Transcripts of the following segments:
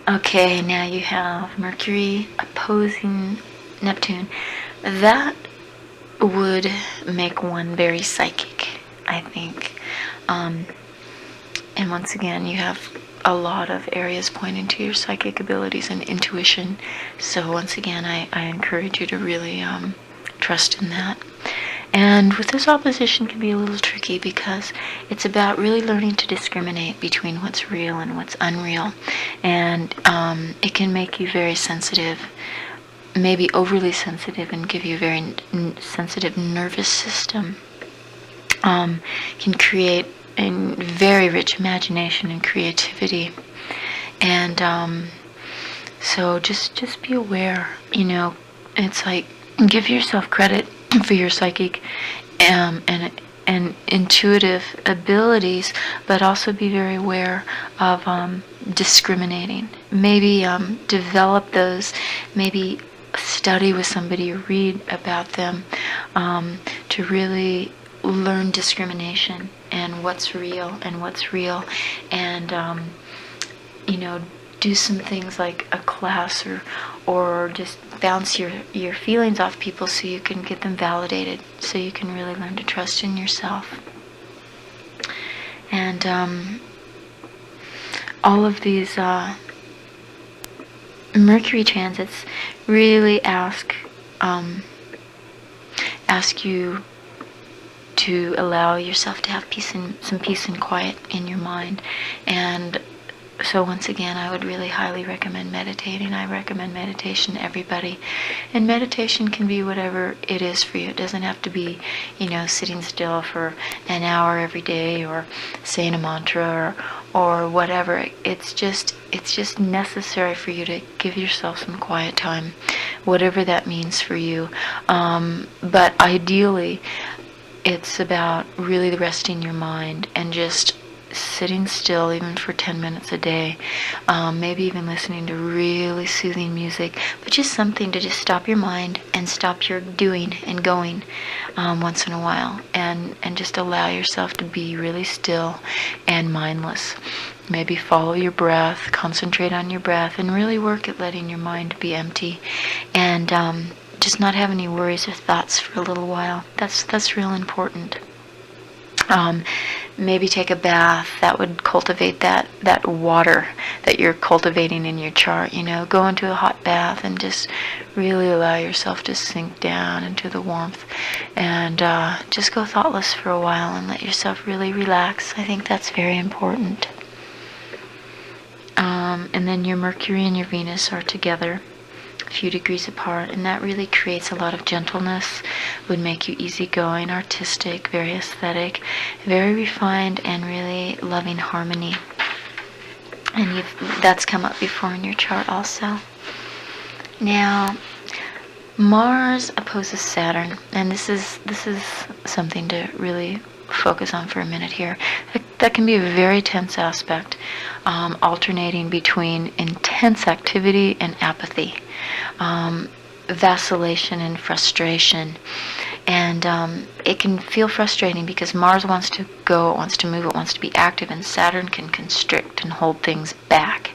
Okay, now you have Mercury opposing Neptune. That would make one very psychic, I think. And once again, you have a lot of areas pointing to your psychic abilities and intuition. So once again, I encourage you to really trust in that. And with this opposition can be a little tricky because it's about really learning to discriminate between what's real and what's unreal. And it can make you very sensitive, maybe overly sensitive, and give you a very sensitive nervous system. Can create a very rich imagination and creativity. And so just be aware, it's like, give yourself credit for your psychic and intuitive abilities, but also be very aware of discriminating. Maybe develop those, maybe study with somebody or read about them to really learn discrimination and what's real and do some things like a class or just bounce your feelings off people so you can get them validated, so you can really learn to trust in yourself. And all of these Mercury transits really ask you to allow yourself to have some peace and quiet in your mind. And so once again, I would really highly recommend meditating. I recommend meditation to everybody. And meditation can be whatever it is for you. It doesn't have to be, sitting still for an hour every day or saying a mantra or whatever. It's just necessary for you to give yourself some quiet time, whatever that means for you. But ideally, it's about really resting your mind and just sitting still, even for 10 minutes a day, maybe even listening to really soothing music, but just something to just stop your mind and stop your doing and going once in a while, and just allow yourself to be really still and mindless. Maybe follow your breath, concentrate on your breath, and really work at letting your mind be empty, and just not have any worries or thoughts for a little while. That's real important. Maybe take a bath. That would cultivate that water that you're cultivating in your chart. Go into a hot bath and just really allow yourself to sink down into the warmth, and just go thoughtless for a while and let yourself really relax. I think that's very important. And then your Mercury and your Venus are together, a few degrees apart, and that really creates a lot of gentleness, would make you easygoing, artistic, very aesthetic, very refined, and really loving harmony. And that's come up before in your chart also. Now, Mars opposes Saturn, and this is something to really focus on for a minute here. That can be a very tense aspect, alternating between intense activity and apathy, vacillation and frustration. And it can feel frustrating because Mars wants to go, it wants to move, it wants to be active, and Saturn can constrict and hold things back.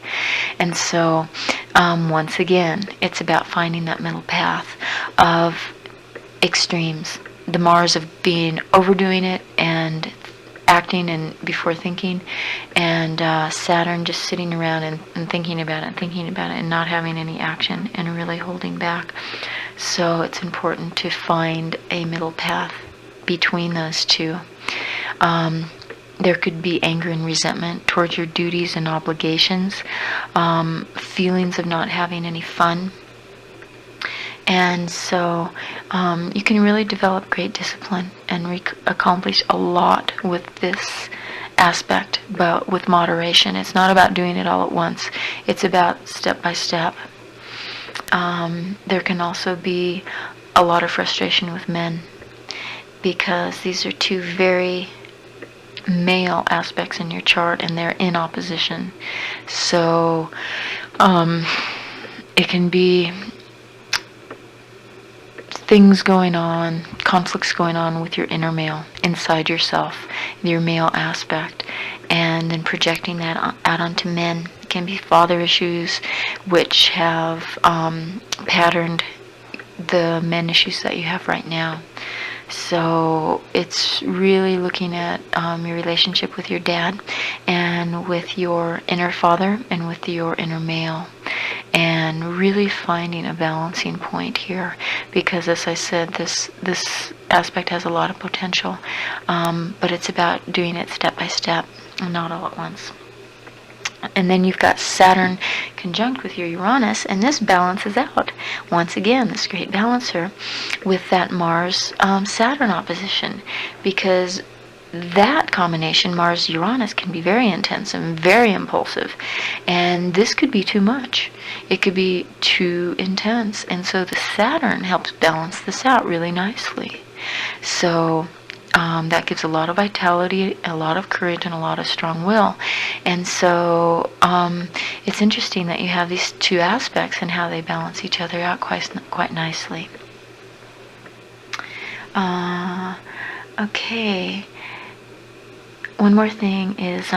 And so, once again, it's about finding that middle path of extremes. The Mars of being overdoing it and acting and before thinking, and Saturn just sitting around and thinking about it and not having any action and really holding back. So it's important to find a middle path between those two. There could be anger and resentment towards your duties and obligations, feelings of not having any fun. And so you can really develop great discipline and accomplish a lot with this aspect, but with moderation. It's not about doing it all at once. It's about step by step. There can also be a lot of frustration with men, because these are two very male aspects in your chart, and they're in opposition. So it can be things going on, conflicts going on with your inner male, inside yourself, your male aspect, and then projecting that out onto men can be father issues, which have patterned the men issues that you have right now. So it's really looking at your relationship with your dad and with your inner father and with your inner male, and really finding a balancing point here, because as I said, this aspect has a lot of potential, but it's about doing it step by step and not all at once. And then you've got Saturn conjunct with your Uranus, and this balances out. Once again, this great balancer with that Mars-Saturn opposition, because that combination, Mars-Uranus, can be very intense and very impulsive. And this could be too much. It could be too intense. And so the Saturn helps balance this out really nicely. So that gives a lot of vitality, a lot of courage, and a lot of strong will. And so it's interesting that you have these two aspects and how they balance each other out quite nicely. Okay. One more thing is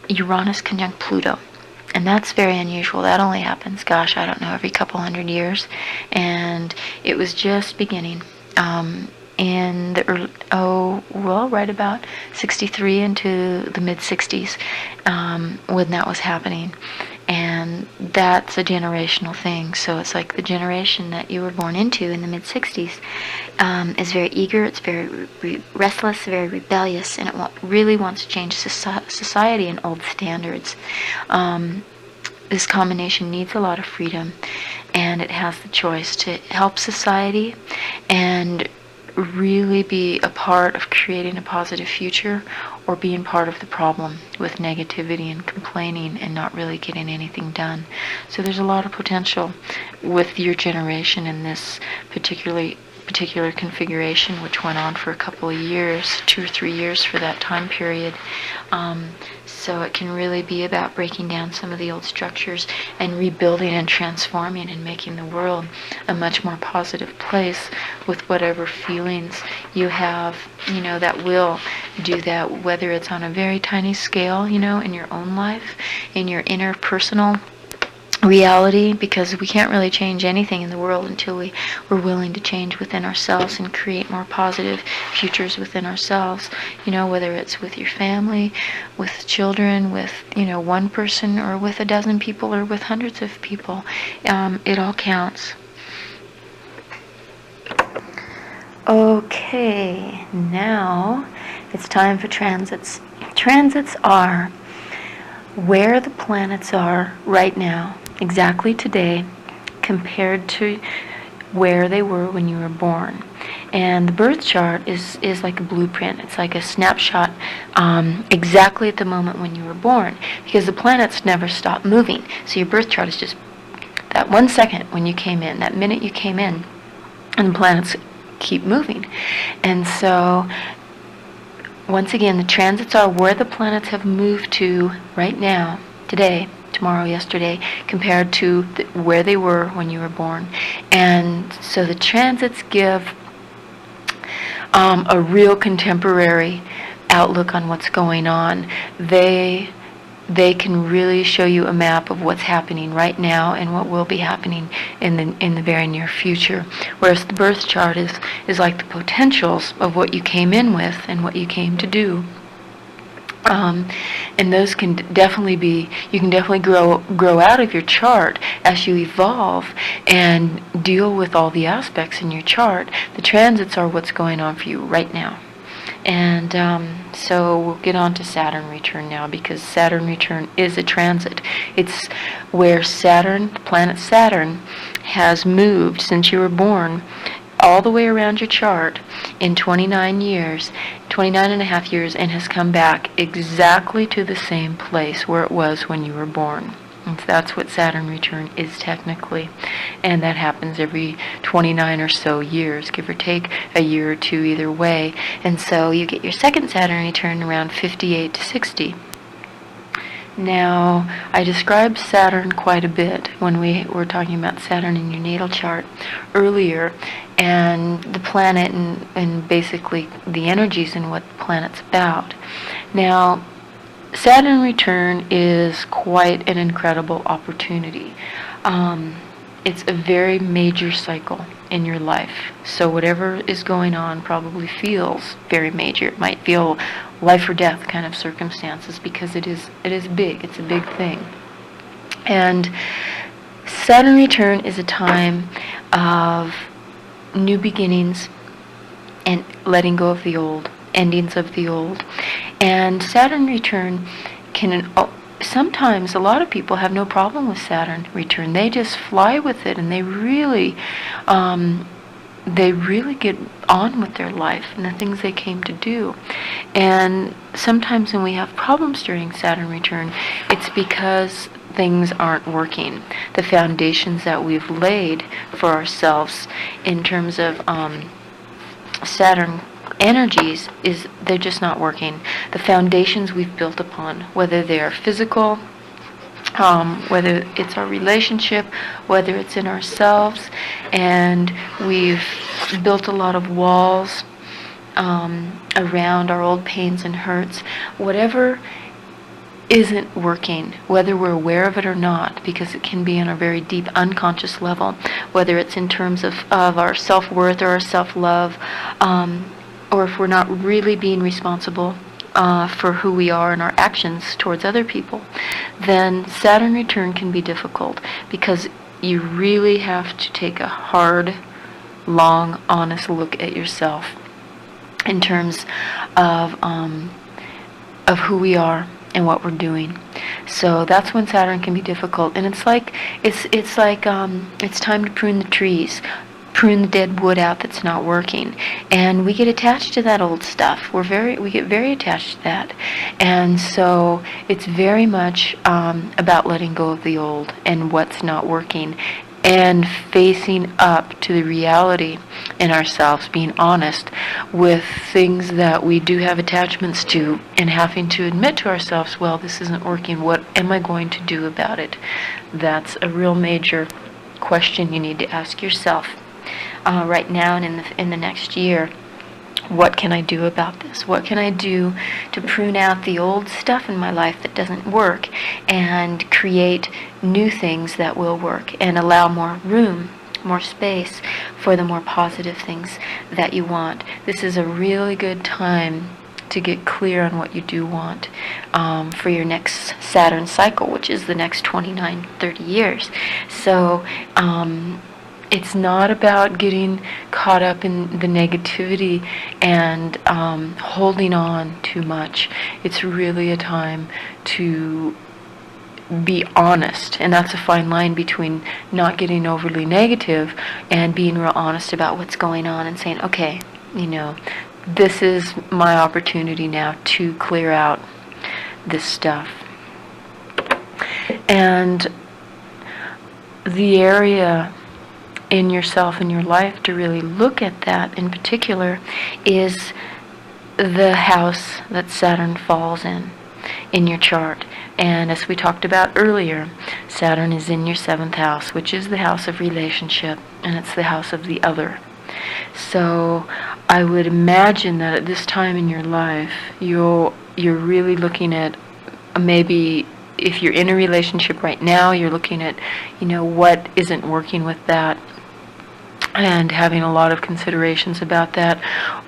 Uranus conjunct Pluto. And that's very unusual. That only happens, gosh, I don't know, every couple hundred years. And it was just beginning. In the early, right about 63 into the mid-60s, when that was happening. And that's a generational thing. So it's like the generation that you were born into in the mid-60s is very eager, it's very restless, very rebellious, and it really wants to change society and old standards. This combination needs a lot of freedom, and it has the choice to help society and really be a part of creating a positive future, or being part of the problem with negativity and complaining and not really getting anything done. So there's a lot of potential with your generation in this particular configuration, which went on for a couple of years, 2 or 3 years for that time period. So it can really be about breaking down some of the old structures and rebuilding and transforming and making the world a much more positive place with whatever feelings you have, that will do that, whether it's on a very tiny scale, in your own life, in your inner personal reality, because we can't really change anything in the world until we're willing to change within ourselves and create more positive futures within ourselves, whether it's with your family, with children, with one person, or with a dozen people, or with hundreds of people. It all counts. Okay, now it's time for transits. Transits are where the planets are right now, exactly today, compared to where they were when you were born. And the birth chart is like a blueprint. It's like a snapshot exactly at the moment when you were born, because the planets never stop moving. So your birth chart is just that 1 second when you came in, that minute you came in, and the planets keep moving. And so once again, the transits are where the planets have moved to right now, today, tomorrow, yesterday, compared to where they were when you were born. And so the transits give a real contemporary outlook on what's going on. They can really show you a map of what's happening right now and what will be happening in the very near future. Whereas the birth chart is like the potentials of what you came in with and what you came to do. And those can definitely you can definitely grow out of your chart as you evolve and deal with all the aspects in your chart. The transits are what's going on for you right now. And so we'll get on to Saturn return now, because Saturn return is a transit. It's where Saturn, the planet Saturn, has moved since you were born all the way around your chart in 29 and a half years, and has come back exactly to the same place where it was when you were born. And that's what Saturn return is technically. And that happens every 29 or so years, give or take a year or two either way. And so you get your second Saturn return around 58 to 60. Now, I described Saturn quite a bit when we were talking about Saturn in your natal chart earlier, and the planet and basically the energies and what the planet's about. Now, Saturn return is quite an incredible opportunity. It's a very major cycle in your life. So whatever is going on probably feels very major. It might feel life or death kind of circumstances because it is big. It's a big thing. And Saturn return is a time of new beginnings and letting go of the old, endings of the old. And Saturn return can, sometimes a lot of people have no problem with Saturn return. They just fly with it, and they really get on with their life and the things they came to do. And sometimes when we have problems during Saturn return, it's because things aren't working. The foundations that we've laid for ourselves in terms of Saturn energies, they're just not working. The foundations we've built upon, whether they are physical, whether it's our relationship, whether it's in ourselves, and we've built a lot of walls around our old pains and hurts, whatever isn't working, whether we're aware of it or not, because it can be on a very deep unconscious level, whether it's in terms of our self-worth or our self-love, or if we're not really being responsible for who we are and our actions towards other people, then Saturn return can be difficult, because you really have to take a hard, long, honest look at yourself in terms of who we are and what we're doing. So that's when Saturn can be difficult, and it's time to prune the trees, prune the dead wood out that's not working, and we get attached to that old stuff. We get very attached to that, and so it's very much about letting go of the old and what's not working, and facing up to the reality in ourselves, being honest with things that we do have attachments to, and having to admit to ourselves, well, this isn't working, what am I going to do about it? That's a real major question you need to ask yourself right now and in the next year. What can I do about this? What can I do to prune out the old stuff in my life that doesn't work and create new things that will work, and allow more room, more space for the more positive things that you want? This is a really good time to get clear on what you do want for your next Saturn cycle, which is the next 29-30 years. So it's not about getting caught up in the negativity and holding on too much. It's really a time to be honest, and that's a fine line between not getting overly negative and being real honest about what's going on and saying, okay, this is my opportunity now to clear out this stuff. And the area in yourself and your life to really look at that in particular is the house that Saturn falls in your chart. And as we talked about earlier, Saturn is in your 7th house, which is the house of relationship, and it's the house of the other. So I would imagine that at this time in your life, you're really looking at, maybe if you're in a relationship right now, you're looking at, what isn't working with that, and having a lot of considerations about that.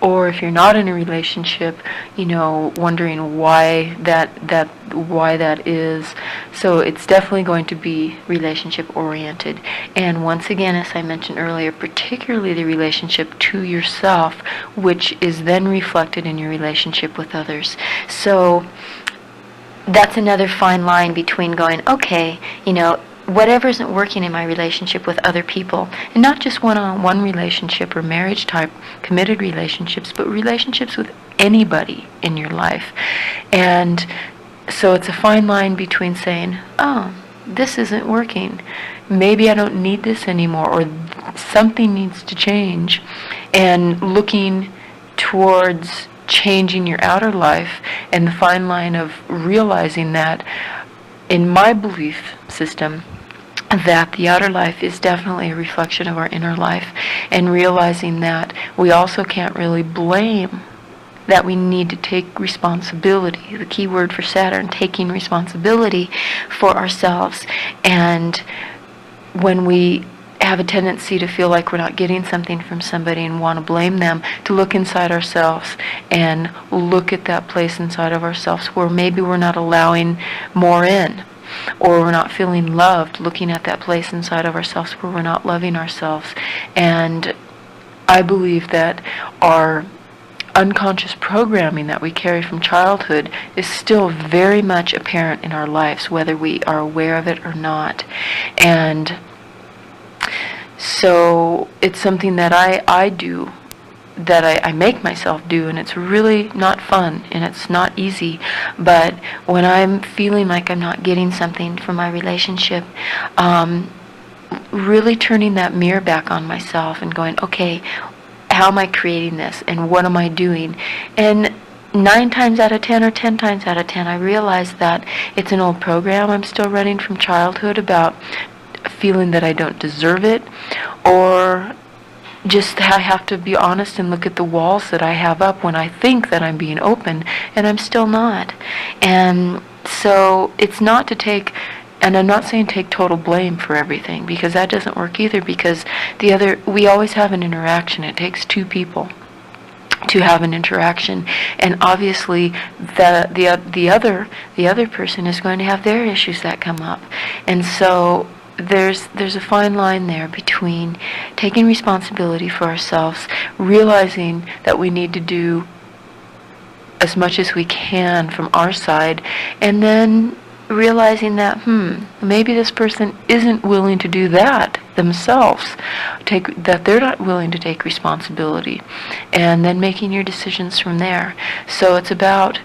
Or if you're not in a relationship, wondering why that is. So it's definitely going to be relationship oriented. And once again, as I mentioned earlier, particularly the relationship to yourself, which is then reflected in your relationship with others. So that's another fine line between going, okay, whatever isn't working in my relationship with other people, and not just one-on-one relationship or marriage type committed relationships, but relationships with anybody in your life. And so it's a fine line between saying, oh, this isn't working, maybe I don't need this anymore, or something needs to change, and looking towards changing your outer life, and the fine line of realizing that, in my belief system, that the outer life is definitely a reflection of our inner life, and realizing that we also can't really blame that we need to take responsibility. The key word for Saturn, taking responsibility for ourselves. And when we have a tendency to feel like we're not getting something from somebody and want to blame them, to look inside ourselves and look at that place inside of ourselves where maybe we're not allowing more in, or we're not feeling loved, looking at that place inside of ourselves where we're not loving ourselves. And I believe that our unconscious programming that we carry from childhood is still very much apparent in our lives, whether we are aware of it or not. And so it's something that I do, that I make myself do, and it's really not fun, and it's not easy. But when I'm feeling like I'm not getting something from my relationship, really turning that mirror back on myself and going, okay, how am I creating this, and what am I doing? And 9 times out of 10 or 10 times out of 10, I realize that it's an old program I'm still running from childhood about feeling that I don't deserve it, or just I have to be honest and look at the walls that I have up when I think that I'm being open, and I'm still not. And so it's not to take, and I'm not saying take total blame for everything, because that doesn't work either, because we always have an interaction. It takes 2 people to have an interaction, and obviously the other person is going to have their issues that come up. And so there's a fine line there between taking responsibility for ourselves, realizing that we need to do as much as we can from our side, and then realizing that maybe this person isn't willing to do that themselves, that they're not willing to take responsibility, and then making your decisions from there. So it's about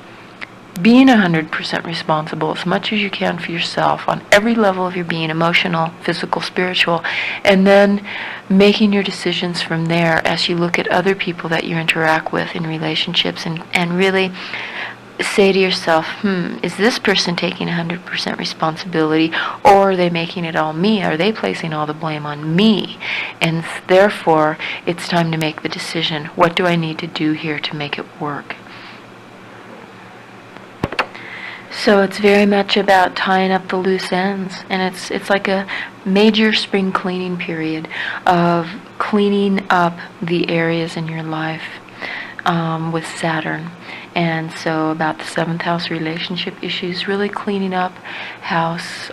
being 100% responsible as much as you can for yourself on every level of your being, emotional, physical, spiritual, and then making your decisions from there as you look at other people that you interact with in relationships, and really say to yourself, is this person taking 100% responsibility, or are they making it all me? Are they placing all the blame on me? And therefore, it's time to make the decision. What do I need to do here to make it work? So it's very much about tying up the loose ends, and it's like a major spring cleaning period of cleaning up the areas in your life with Saturn. And so about the 7th house relationship issues, really cleaning up house,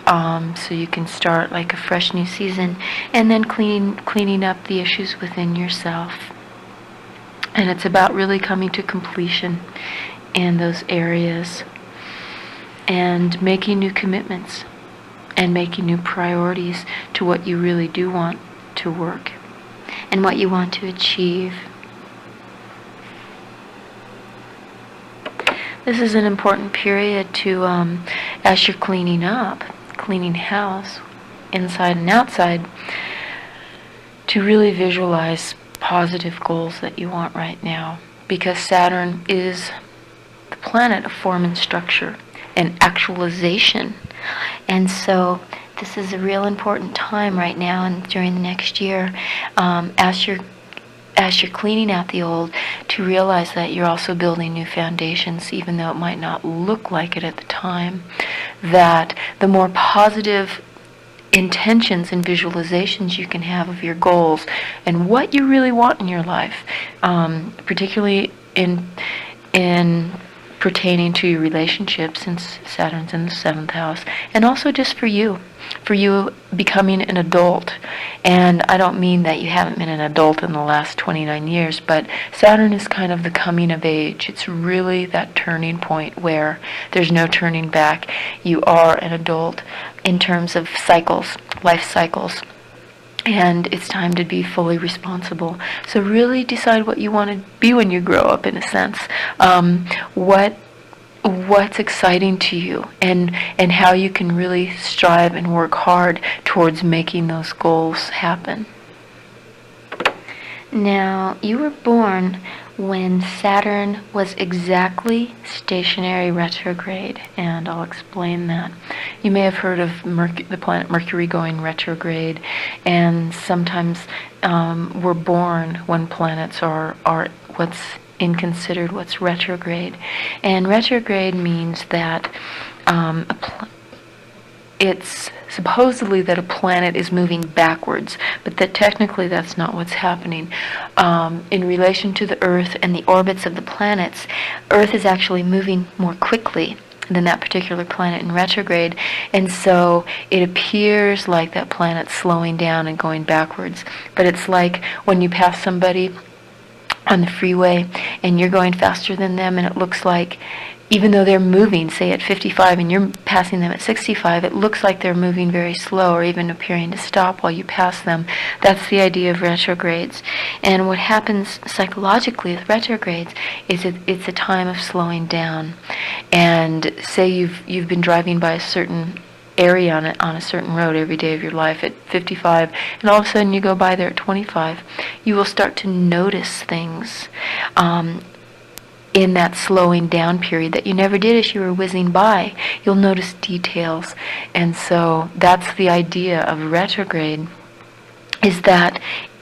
so you can start like a fresh new season, and then cleaning up the issues within yourself. And it's about really coming to completion in those areas, and making new commitments and making new priorities to what you really do want to work and what you want to achieve. This is an important period to, as you're cleaning house, inside and outside, to really visualize positive goals that you want right now, because Saturn is the planet of form and structure and actualization. And so this is a real important time right now and during the next year, as you're cleaning out the old, to realize that you're also building new foundations, even though it might not look like it at the time. That the more positive intentions and visualizations you can have of your goals and what you really want in your life, particularly in pertaining to your relationship, since Saturn's in the 7th house, and also just for you becoming an adult. And I don't mean that you haven't been an adult in the last 29 years, but Saturn is kind of the coming of age. It's really that turning point where there's no turning back. You are an adult in terms of cycles, life cycles. And it's time to be fully responsible. So really decide what you want to be when you grow up, in a sense. What's exciting to you, and how you can really strive and work hard towards making those goals happen. Now, you were born when Saturn was exactly stationary retrograde, and I'll explain that. You may have heard of the planet Mercury going retrograde, and sometimes we're born when planets are considered what's retrograde. And retrograde means that it's supposedly that a planet is moving backwards, but that technically that's not what's happening. In relation to the Earth and the orbits of the planets, Earth is actually moving more quickly than that particular planet in retrograde, and so it appears like that planet's slowing down and going backwards. But it's like when you pass somebody on the freeway and you're going faster than them, and it looks like, even though they're moving, say at 55 and you're passing them at 65, it looks like they're moving very slow or even appearing to stop while you pass them. That's the idea of retrogrades. And what happens psychologically with retrogrades is it's a time of slowing down. And say you've been driving by a certain area on a certain road every day of your life at 55, and all of a sudden you go by there at 25, you will start to notice things in that slowing down period that you never did as you were whizzing by. You'll notice details. And so that's the idea of retrograde, is that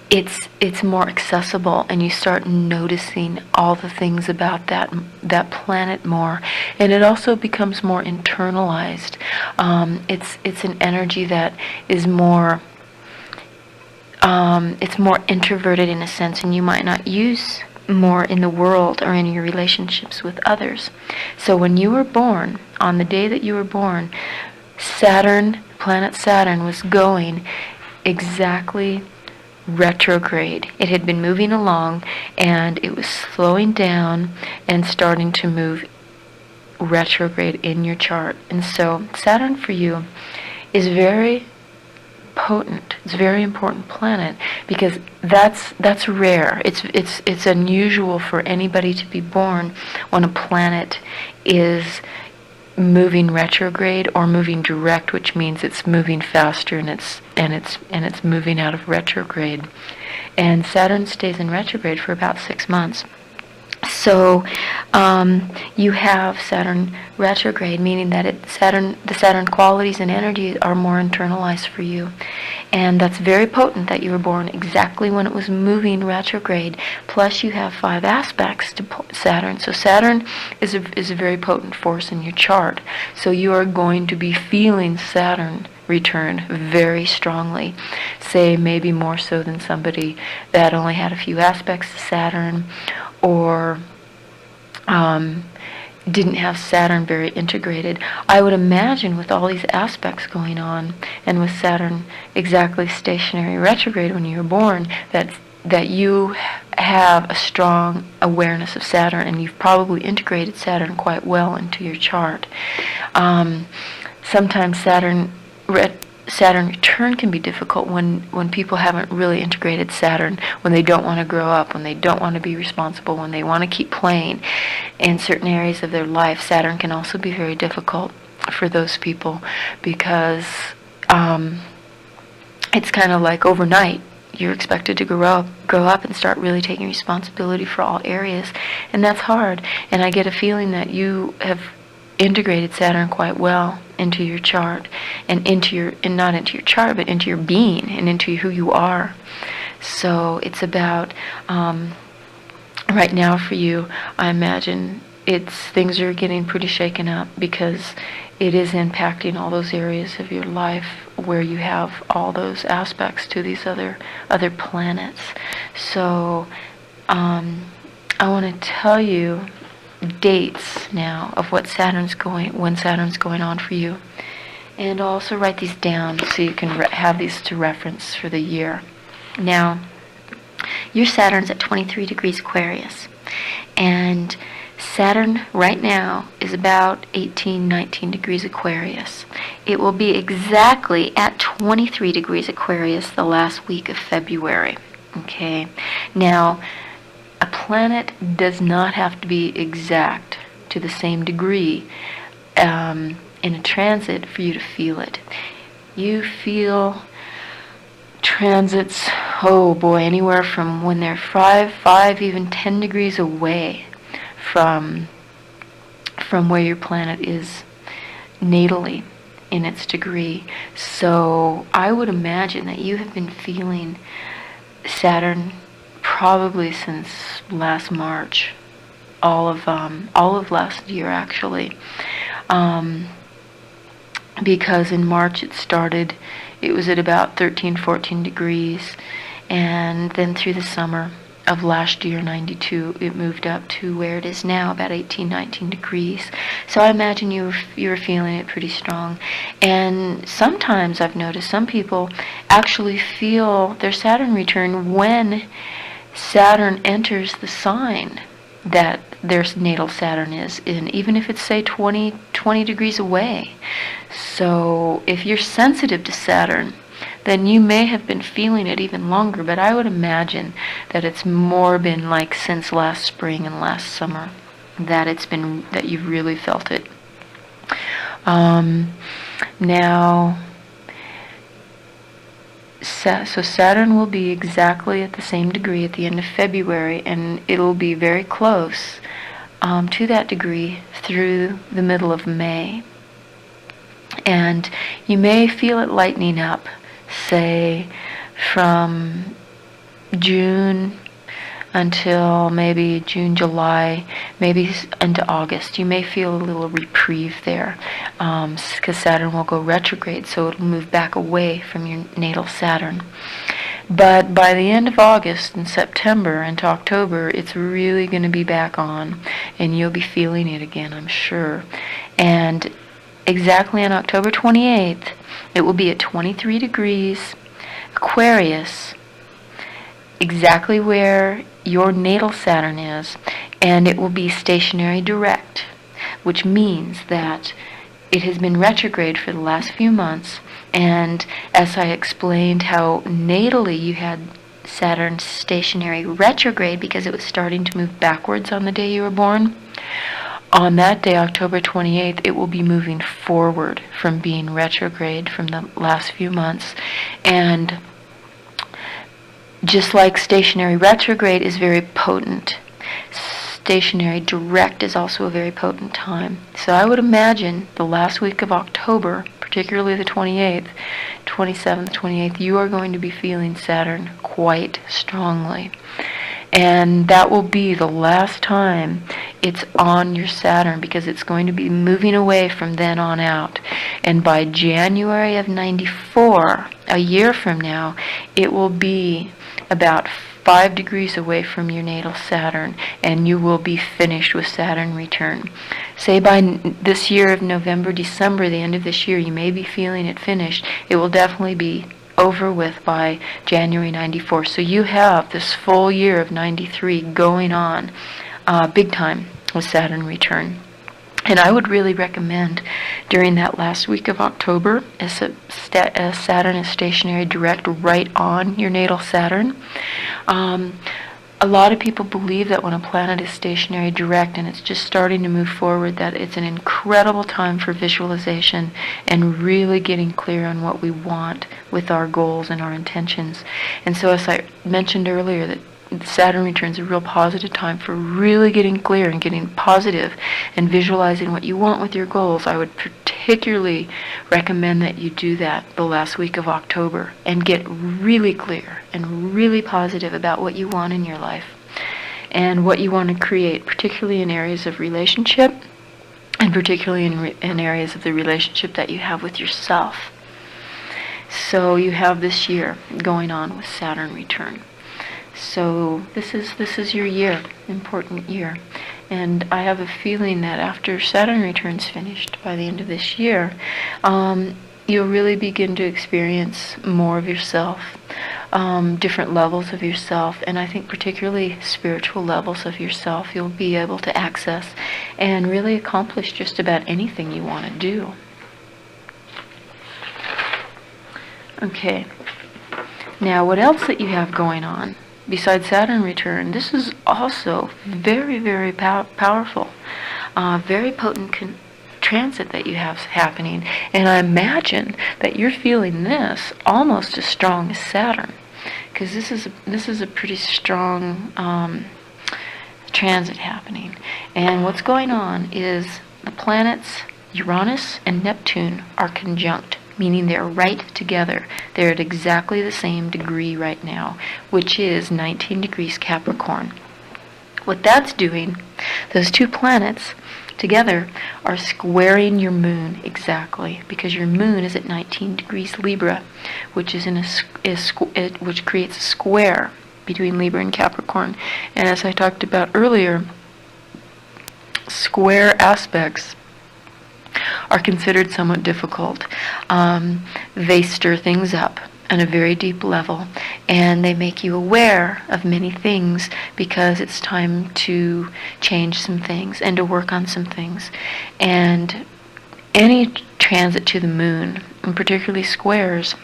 it's more accessible, and you start noticing all the things about that planet more, and it also becomes more internalized. It's an energy that is more it's more introverted in a sense, and you might not use more in the world or in your relationships with others. So when you were born, on the day that you were born, planet Saturn was going exactly retrograde. It had been moving along, and it was slowing down and starting to move retrograde in your chart. And so Saturn for you is very potent. It's a very important planet, because that's rare. It's unusual for anybody to be born when a planet is moving retrograde or moving direct, which means it's moving faster and it's moving out of retrograde. And Saturn stays in retrograde for about 6 months. So you have Saturn retrograde, meaning that the Saturn qualities and energies are more internalized for you. And that's very potent that you were born exactly when it was moving retrograde. Plus you have 5 aspects to Saturn. So Saturn is a very potent force in your chart. So you are going to be feeling Saturn return very strongly. Say maybe more so than somebody that only had a few aspects to Saturn, or didn't have Saturn very integrated. I would imagine with all these aspects going on, and with Saturn exactly stationary retrograde when you were born, that you have a strong awareness of Saturn, and you've probably integrated Saturn quite well into your chart. Sometimes Saturn return can be difficult when people haven't really integrated Saturn, when they don't want to grow up, when they don't want to be responsible, when they want to keep playing in certain areas of their life. Saturn can also be very difficult for those people, because it's kind of like overnight you're expected to grow up and start really taking responsibility for all areas, and that's hard. And I get a feeling that you have integrated Saturn quite well into your chart, and not into your chart, but into your being and into who you are. So it's about right now for you, I imagine things are getting pretty shaken up, because it is impacting all those areas of your life where you have all those aspects to these other planets. So I want to tell you dates now of when Saturn's going on for you, and I'll also write these down so you can have these to reference for the year. Now, your Saturn's at 23 degrees Aquarius, and Saturn right now is about 19 degrees Aquarius. It will be exactly at 23 degrees Aquarius the last week of February. Okay, now a planet does not have to be exact to the same degree in a transit for you to feel it. You feel transits oh boy, anywhere from when they're 5, even 10 degrees away from where your planet is natally in its degree. So I would imagine that you have been feeling Saturn probably since last March, all of last year actually, because in March it was at about 13, 14 degrees, and then through the summer of last year, 92, it moved up to where it is now, about 18, 19 degrees. So I imagine you were feeling it pretty strong. And sometimes I've noticed some people actually feel their Saturn return when Saturn enters the sign that their natal Saturn is in, even if it's, say, 20 degrees away. So if you're sensitive to Saturn, then you may have been feeling it even longer, but I would imagine that it's more been like since last spring and last summer that you've really felt it. Now, so Saturn will be exactly at the same degree at the end of February, and it'll be very close to that degree through the middle of May. And you may feel it lightening up, say, from June until maybe June, July, maybe into August. You may feel a little reprieve there, because Saturn will go retrograde, so it'll move back away from your natal Saturn. But by the end of August and September into October, it's really going to be back on, and you'll be feeling it again, I'm sure. And exactly on October 28th, it will be at 23 degrees Aquarius, exactly where your natal Saturn is, and it will be stationary direct, which means that it has been retrograde for the last few months, and as I explained how natally you had Saturn stationary retrograde because it was starting to move backwards on the day you were born, on that day, October 28th, it will be moving forward from being retrograde from the last few months. And just like stationary retrograde is very potent, stationary direct is also a very potent time. So I would imagine the last week of October, particularly the 28th, 27th, 28th, you are going to be feeling Saturn quite strongly. And that will be the last time it's on your Saturn, because it's going to be moving away from then on out. And by January of 94, a year from now, it will be about 5 degrees away from your natal Saturn, and you will be finished with Saturn return. Say by this year of November, December, the end of this year, you may be feeling it finished. It will definitely be over with by January 94. So you have this full year of 93 going on big time with Saturn return. And I would really recommend during that last week of October, as Saturn is stationary direct right on your natal Saturn, a lot of people believe that when a planet is stationary direct and it's just starting to move forward, that it's an incredible time for visualization and really getting clear on what we want with our goals and our intentions. And so, as I mentioned earlier, that Saturn returns a real positive time for really getting clear and getting positive and visualizing what you want with your goals. I would particularly recommend that you do that the last week of October and get really clear and really positive about what you want in your life and what you want to create, particularly in areas of relationship and particularly in areas of the relationship that you have with yourself. So you have this year going on with Saturn return. So this is your year, important year. And I have a feeling that after Saturn return's finished by the end of this year, you'll really begin to experience more of yourself, different levels of yourself, and I think particularly spiritual levels of yourself you'll be able to access and really accomplish just about anything you want to do. Okay. Now, what else that you have going on besides Saturn return? This is also very, very powerful, very potent transit that you have happening. And I imagine that you're feeling this almost as strong as Saturn, because this is a pretty strong transit happening. And what's going on is the planets Uranus and Neptune are conjunct, meaning they're right together. They're at exactly the same degree right now, which is 19 degrees Capricorn. What that's doing, those two planets together are squaring your moon exactly, because your moon is at 19 degrees Libra, which is which creates a square between Libra and Capricorn. And as I talked about earlier, square aspects are considered somewhat difficult. They stir things up on a very deep level, and they make you aware of many things because it's time to change some things and to work on some things. And any transit to the moon, and particularly squares,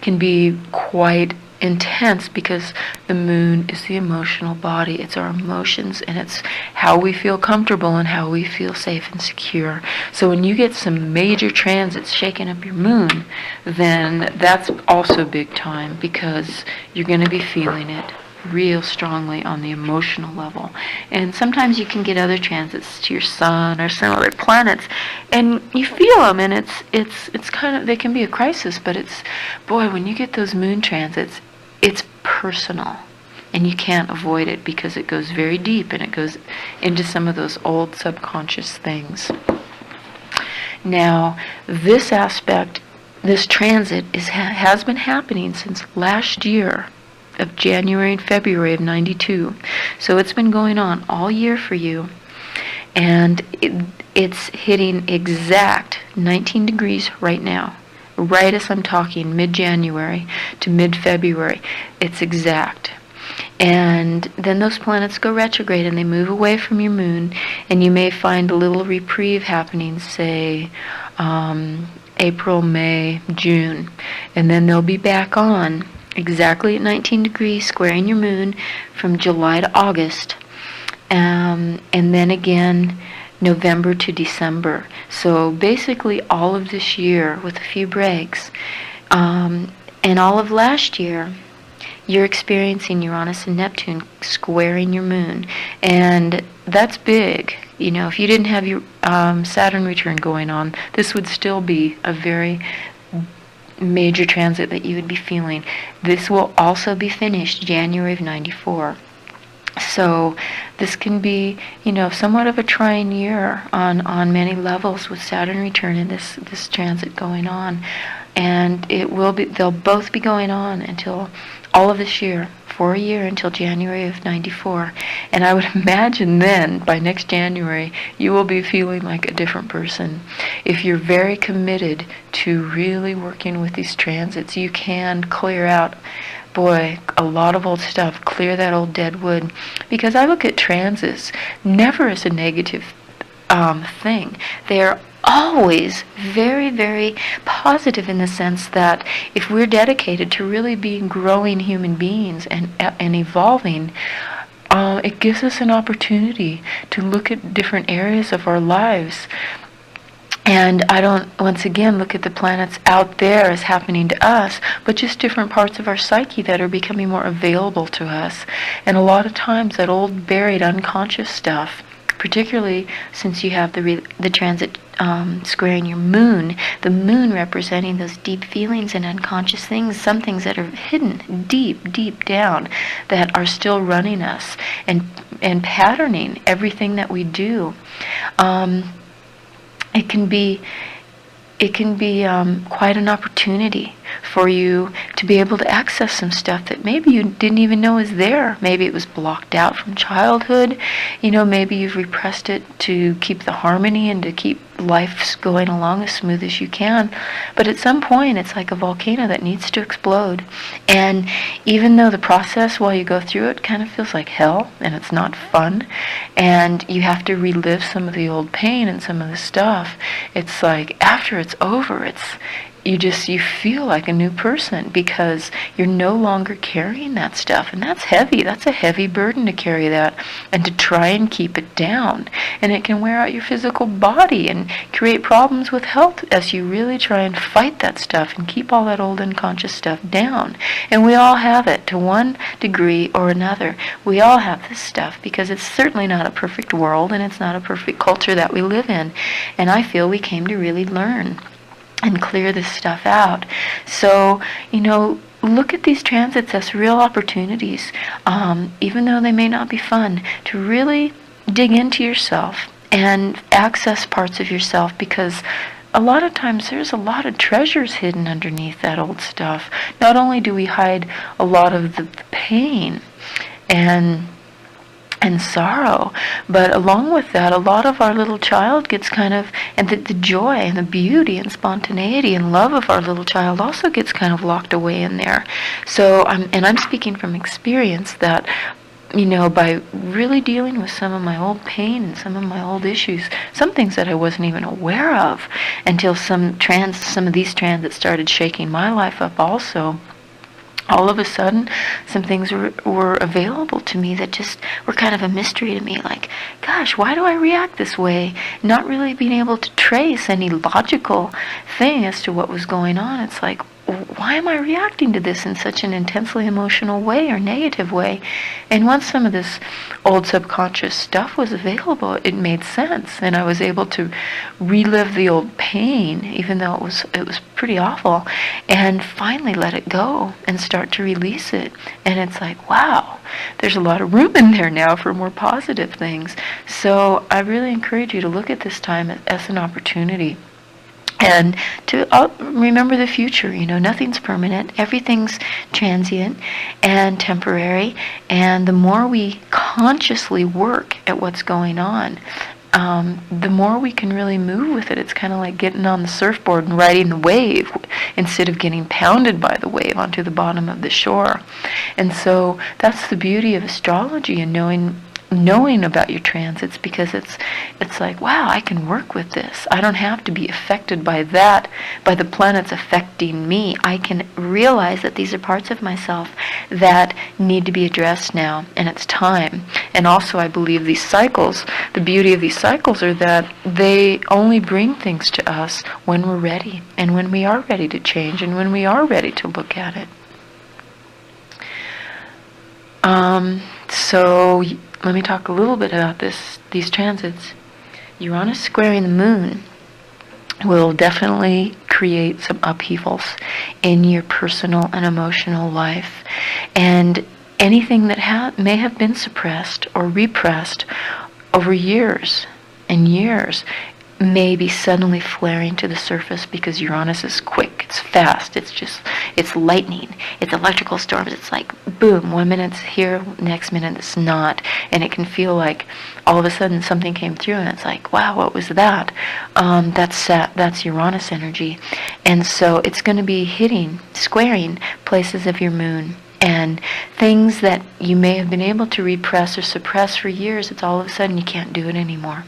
can be quite intense because the moon is the emotional body. It's our emotions, and it's how we feel comfortable and how we feel safe and secure. So when you get some major transits shaking up your moon, then that's also big time, because you're going to be feeling it real strongly on the emotional level. And sometimes you can get other transits to your sun or some other planets, and you feel them, and it's kind of, they can be a crisis, but it's, boy, when you get those moon transits, it's personal, and you can't avoid it because it goes very deep, and it goes into some of those old subconscious things. Now, this aspect, this transit has been happening since last year of January and February of 92. So it's been going on all year for you, and it's hitting exact 19 degrees right now. Right as I'm talking, mid-January to mid-February, it's exact. And then those planets go retrograde and they move away from your moon, and you may find a little reprieve happening, say, April, May, June, and then they'll be back on exactly at 19 degrees, squaring your moon from July to August, and then again November to December. So basically all of this year with a few breaks, and all of last year, you're experiencing Uranus and Neptune squaring your moon, and that's big. You know, if you didn't have your Saturn return going on, this would still be a very major transit that you would be feeling. This will also be finished January of 94. So this can be, you know, somewhat of a trying year on many levels with Saturn return and this transit going on. And they'll both be going on until all of this year, for a year, until January of 94. And I would imagine then, by next January, you will be feeling like a different person. If you're very committed to really working with these transits, you can clear out, boy, a lot of old stuff, clear that old dead wood. Because I look at transits never as a negative thing. They're always very, very positive in the sense that if we're dedicated to really being growing human beings and evolving, it gives us an opportunity to look at different areas of our lives. And I don't, once again, look at the planets out there as happening to us, but just different parts of our psyche that are becoming more available to us. And a lot of times that old buried unconscious stuff, particularly since you have the transit squaring your moon, the moon representing those deep feelings and unconscious things, some things that are hidden deep, deep down that are still running us and patterning everything that we do. It can be quite an opportunity for you to be able to access some stuff that maybe you didn't even know was there. Maybe it was blocked out from childhood. You know, maybe you've repressed it to keep the harmony and to keep life going along as smooth as you can. But at some point, it's like a volcano that needs to explode. And even though the process while you go through it kind of feels like hell and it's not fun, and you have to relive some of the old pain and some of the stuff, it's like after it's over, you feel like a new person because you're no longer carrying that stuff, and that's heavy. That's a heavy burden to carry that and to try and keep it down, and it can wear out your physical body and create problems with health as you really try and fight that stuff and keep all that old unconscious stuff down. And we all have it to one degree or another. We all have this stuff because it's certainly not a perfect world, and it's not a perfect culture that we live in, and I feel we came to really learn and clear this stuff out. So, look at these transits as real opportunities, even though they may not be fun, to really dig into yourself and access parts of yourself, because a lot of times there's a lot of treasures hidden underneath that old stuff. Not only do we hide a lot of the pain and sorrow, but along with that, a lot of our little child gets and the joy and the beauty and spontaneity and love of our little child also gets kind of locked away in there. So I'm speaking from experience that, by really dealing with some of my old pain and some of my old issues, some things that I wasn't even aware of until some of these transits started shaking my life up also. All of a sudden, some things were available to me that just were kind of a mystery to me. Like, gosh, why do I react this way? Not really being able to trace any logical thing as to what was going on. It's like, why am I reacting to this in such an intensely emotional way or negative way? And once some of this old subconscious stuff was available, it made sense, and I was able to relive the old pain, even though it was pretty awful, and finally let it go and start to release it. And it's like, wow, there's a lot of room in there now for more positive things. So I really encourage you to look at this time as an opportunity. And to remember the future. Nothing's permanent. Everything's transient and temporary. And the more we consciously work at what's going on, the more we can really move with it. It's kind of like getting on the surfboard and riding the wave instead of getting pounded by the wave onto the bottom of the shore. And so that's the beauty of astrology and knowing about your transits, because it's like, wow, I can work with this. I don't have to be affected by the planets affecting me. I can realize that these are parts of myself that need to be addressed now, and it's time. And also, I believe these cycles, the beauty of these cycles are that they only bring things to us when we're ready, and when we are ready to change, and when we are ready to look at it. So let me talk a little bit about these transits. Uranus squaring the moon will definitely create some upheavals in your personal and emotional life. And anything that may have been suppressed or repressed over years and years may be suddenly flaring to the surface, because Uranus is quick, it's fast, it's lightning, it's electrical storms. It's like, boom, 1 minute it's here, next minute it's not. And it can feel like all of a sudden something came through and it's like, wow, what was that? That's Uranus energy. And so it's going to be squaring places of your moon. And things that you may have been able to repress or suppress for years, it's all of a sudden you can't do it anymore.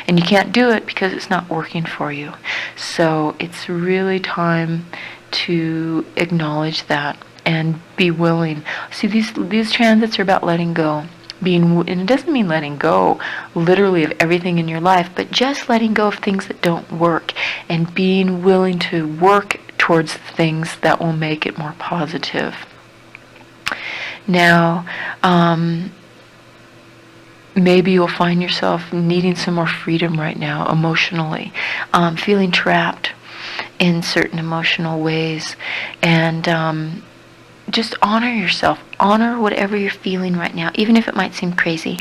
And you can't do it because it's not working for you. So it's really time to acknowledge that and be willing. See, these transits are about letting go. And it doesn't mean letting go literally of everything in your life, but just letting go of things that don't work and being willing to work towards things that will make it more positive. Now, maybe you'll find yourself needing some more freedom right now emotionally, feeling trapped in certain emotional ways, and just honor yourself. Honor whatever you're feeling right now, even if it might seem crazy,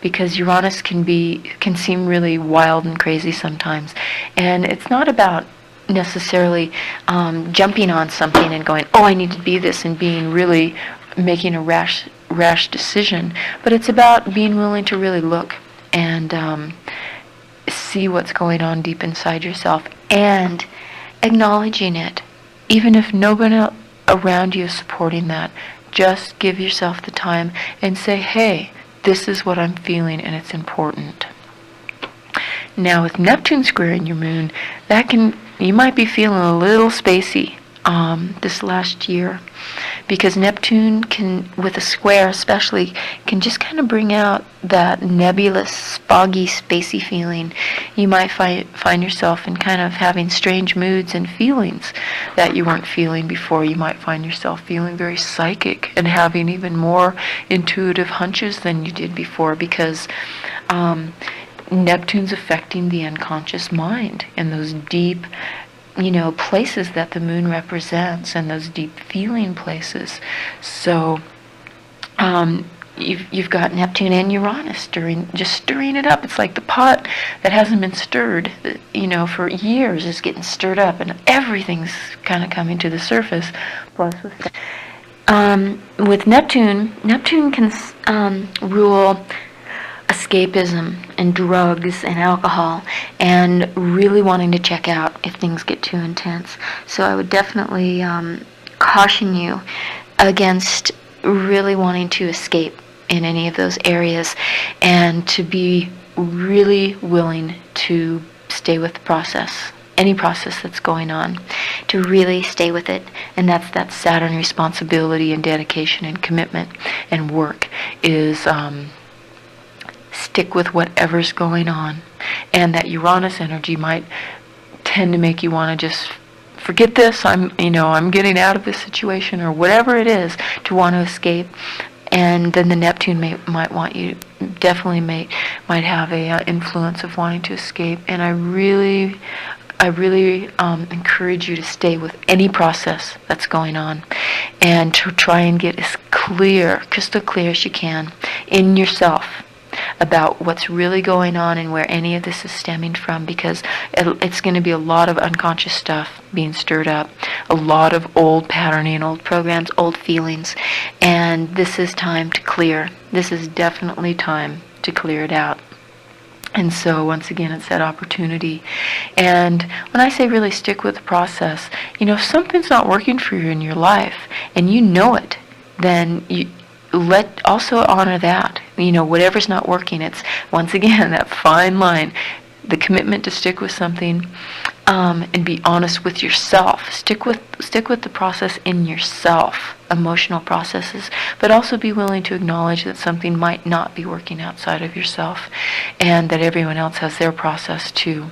because Uranus can seem really wild and crazy sometimes. And it's not about necessarily jumping on something and going, oh, I need to be this, and making a rash decision, but it's about being willing to really look and see what's going on deep inside yourself and acknowledging it, even if nobody around you is supporting that. Just give yourself the time and say, hey, this is what I'm feeling and it's important. Now with Neptune squaring your moon, that can might be feeling a little spacey this last year, because Neptune can, with a square especially, can just kind of bring out that nebulous, foggy, spacey feeling. You might find yourself in kind of having strange moods and feelings that you weren't feeling before. You might find yourself feeling very psychic and having even more intuitive hunches than you did before, because Neptune's affecting the unconscious mind and those deep, places that the moon represents, and those deep feeling places. So you've got Neptune and Uranus stirring it up. It's like the pot that hasn't been stirred, for years is getting stirred up, and everything's kind of coming to the surface. Plus with Neptune can rule escapism and drugs and alcohol, and really wanting to check out if things get too intense. So I would definitely caution you against really wanting to escape in any of those areas, and to be really willing to stay with the process, any process that's going on, to really stay with it. And that's that Saturn responsibility and dedication and commitment and work is stick with whatever's going on. And that Uranus energy might tend to make you want to just forget this, I'm getting out of this situation, or whatever it is, to want to escape. And then the Neptune might want you, definitely might have a influence of wanting to escape. And I really encourage you to stay with any process that's going on, and to try and get as crystal clear as you can in yourself about what's really going on and where any of this is stemming from, because it's going to be a lot of unconscious stuff being stirred up, a lot of old patterning, old programs, old feelings, and this is time to clear. This is definitely time to clear it out. And so once again, it's that opportunity. And when I say really stick with the process, if something's not working for you in your life and you know it, then you also honor that. Whatever's not working, it's once again that fine line, the commitment to stick with something, and be honest with yourself. Stick with the process in yourself, emotional processes, but also be willing to acknowledge that something might not be working outside of yourself, and that everyone else has their process too.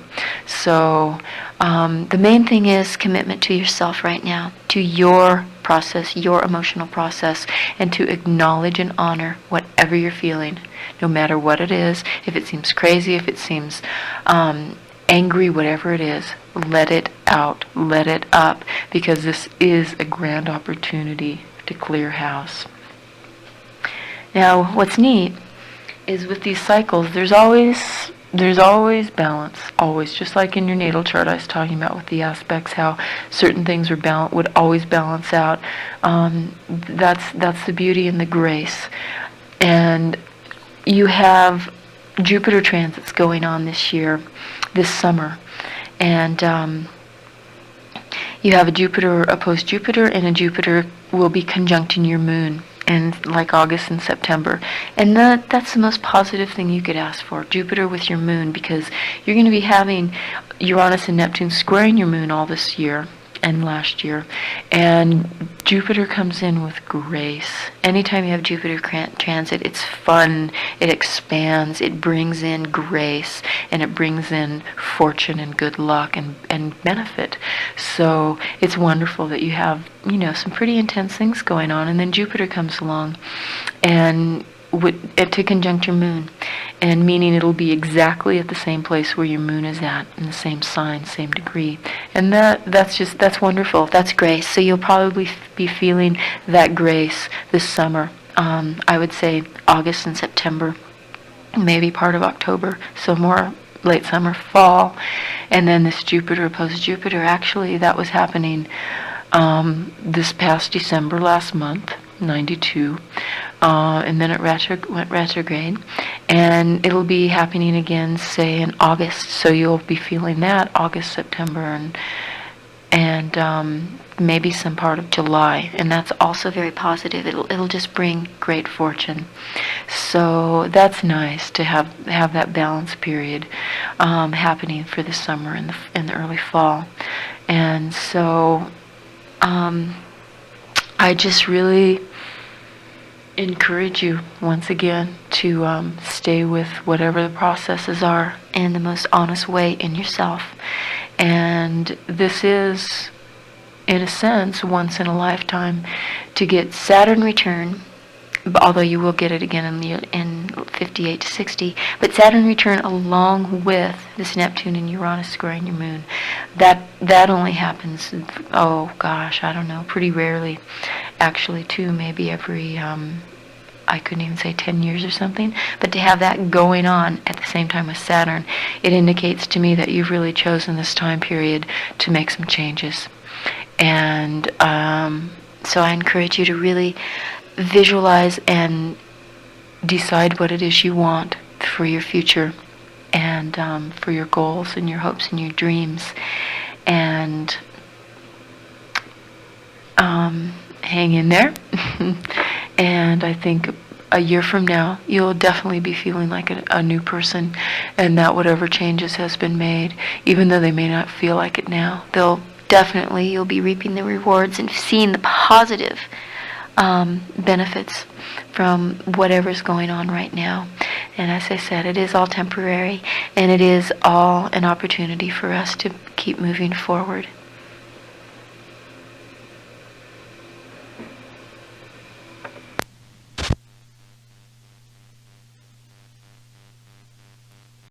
So the main thing is commitment to yourself right now, to your process, your emotional process, and to acknowledge and honor whatever you're feeling, no matter what it is. If it seems crazy, if it seems angry, whatever it is, let it out, let it up, because this is a grand opportunity to clear house. Now, what's neat is with these cycles, there's always balance, always. Just like in your natal chart I was talking about with the aspects, how certain things would always balance out. That's the beauty and the grace. And you have Jupiter transits going on this summer, and you have a Jupiter opposed Jupiter, and a Jupiter will be conjuncting your moon in like August and September. And that's the most positive thing you could ask for, Jupiter with your moon, because you're going to be having Uranus and Neptune squaring your moon all this year and last year, and Jupiter comes in with grace. Anytime you have Jupiter transit, it's fun, it expands, it brings in grace, and it brings in fortune and good luck and benefit. So it's wonderful that you have, some pretty intense things going on, and then Jupiter comes along and to conjunct your moon, and meaning it'll be exactly at the same place where your moon is at, in the same sign, same degree. And that's wonderful. That's grace. So you'll probably be feeling that grace this summer. I would say August and September, maybe part of October, so more late summer, fall. And then this Jupiter opposed Jupiter, actually that was happening this past December, last month, 92, and then it went retrograde, and it'll be happening again, say, in August. So you'll be feeling that August, September, and maybe some part of July, and that's also very positive. It'll just bring great fortune. So that's nice to have that balance period happening for the summer and the early fall. And so I just really encourage you once again to stay with whatever the processes are in the most honest way in yourself. And this is, in a sense, once in a lifetime to get Saturn return, although you will get it again in 58 to 60, but Saturn return along with this Neptune and Uranus squaring your moon. That only happens, oh gosh, I don't know, pretty rarely, actually, too, maybe every I couldn't even say 10 years or something, but to have that going on at the same time with Saturn, it indicates to me that you've really chosen this time period to make some changes. And so I encourage you to really visualize and decide what it is you want for your future, and for your goals and your hopes and your dreams, and hang in there. And I think a year from now, you'll definitely be feeling like a new person, and that whatever changes has been made, even though they may not feel like it now, you'll be reaping the rewards and seeing the positive benefits from whatever's going on right now. And as I said, it is all temporary, and it is all an opportunity for us to keep moving forward.